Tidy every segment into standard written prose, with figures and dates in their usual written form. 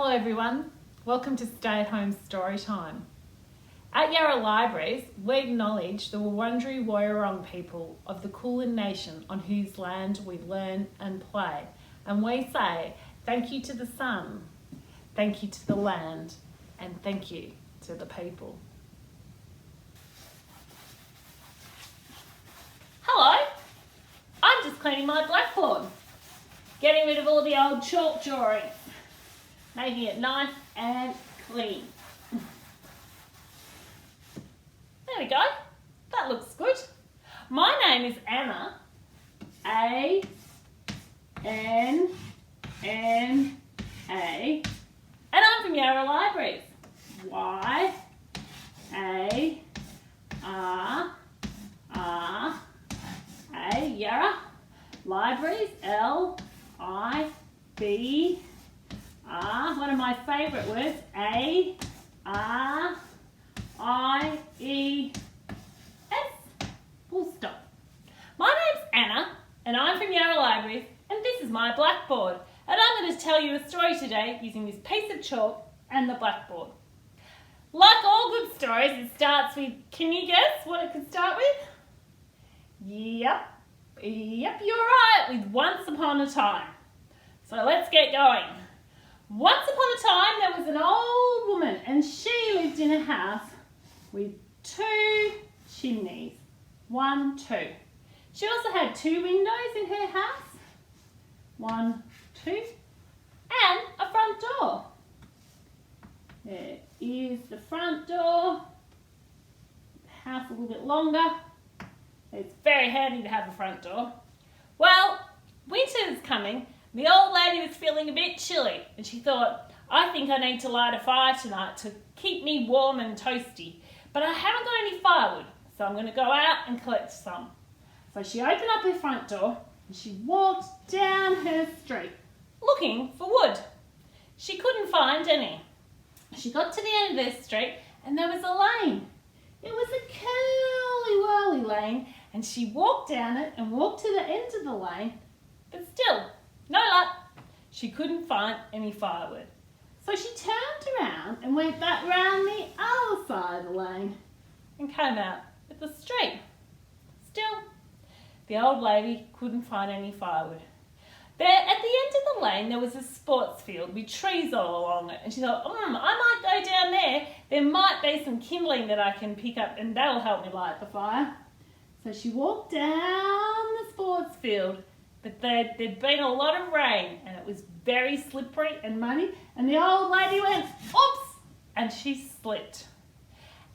Hello everyone, welcome to Stay-at-Home Storytime. At Yarra Libraries, we acknowledge the Wurundjeri Woiwurrung people of the Kulin Nation on whose land we learn and play. And we say thank you to the sun, thank you to the land, and thank you to the people. Hello, I'm just cleaning my blackboard, getting rid of all the old chalk drawings, making it nice and clean. There we go, that looks good. My name is Anna, A-N-N-A, and I'm from Yarra Libraries, Y-A-R-R-A, Yarra Libraries, L-I-B one of my favourite words, A-R-I-E-S, full stop. My name's Anna, and I'm from Yarra Libraries, and this is my blackboard. And I'm going to tell you a story today using this piece of chalk and the blackboard. Like all good stories, it starts with, can you guess what it could start with? Yep, you're right, with once upon a time. So let's get going. Once upon a time, there was an old woman, and she lived in a house with 2 chimneys. 1, 2. She also had 2 windows in her house. 1, 2. And a front door. There is the front door. The house a little bit longer. It's very handy to have a front door. Well, winter's coming. The old lady was feeling a bit chilly, and she thought, I think I need to light a fire tonight to keep me warm and toasty, but I haven't got any firewood, so I'm going to go out and collect some. So she opened up her front door and she walked down her street looking for wood. She couldn't find any. She got to the end of her street and there was a lane. It was a curly-whirly lane, and she walked down it and walked to the end of the lane, but still, no luck. She couldn't find any firewood. So she turned around and went back round the other side of the lane and came out at the street. Still, the old lady couldn't find any firewood. There, at the end of the lane, there was a sports field with trees all along it. And she thought, I might go down there. There might be some kindling that I can pick up and that'll help me light the fire. So she walked down the sports field. But there'd been a lot of rain and it was very slippery and muddy, and the old lady went, oops, and she slipped.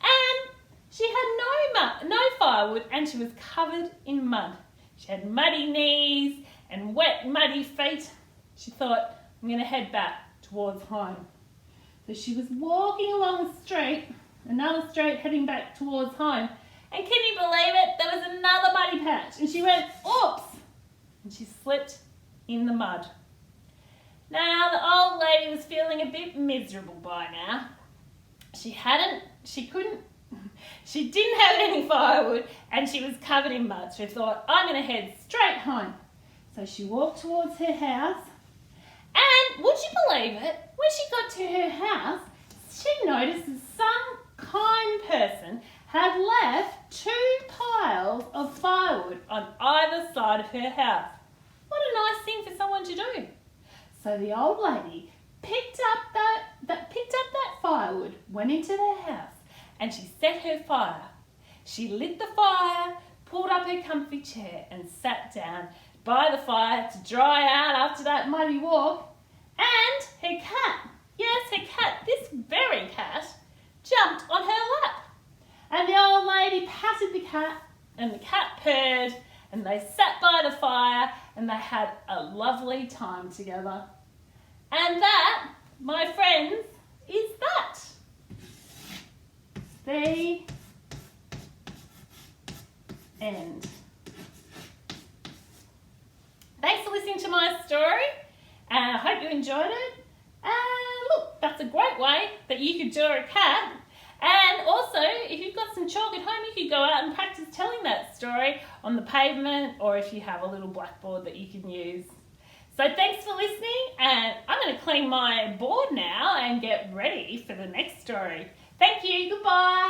And she had no firewood, and she was covered in mud. She had muddy knees and wet, muddy feet. She thought, I'm going to head back towards home. So she was walking along the street, another street heading back towards home, and can you believe it? There was another muddy patch, and she went, oops, and she slipped in the mud. Now, the old lady was feeling a bit miserable by now. She didn't have any firewood, and she was covered in mud. So she thought, I'm going to head straight home. So she walked towards her house, and would you believe it? When she got to her house, she noticed that some kind person had left 2 piles of firewood on either side of her house. What a nice thing for someone to do. So the old lady picked up that firewood, went into their house, and she set her fire. She lit the fire, pulled up her comfy chair and sat down by the fire to dry out after that muddy walk. And her cat, yes, her cat, this very cat, jumped on her lap. And the old lady patted the cat, and the cat purred, and they sat by the fire, and they had a lovely time together. And that, my friends, is that. The end. Thanks for listening to my story, and I hope you enjoyed it. And look, that's a great way that you could draw a cat. And also, if you've got some chalk at home, you could go out and practice telling that story on the pavement, or if you have a little blackboard that you can use. So thanks for listening, and I'm going to clean my board now and get ready for the next story. Thank you. Goodbye.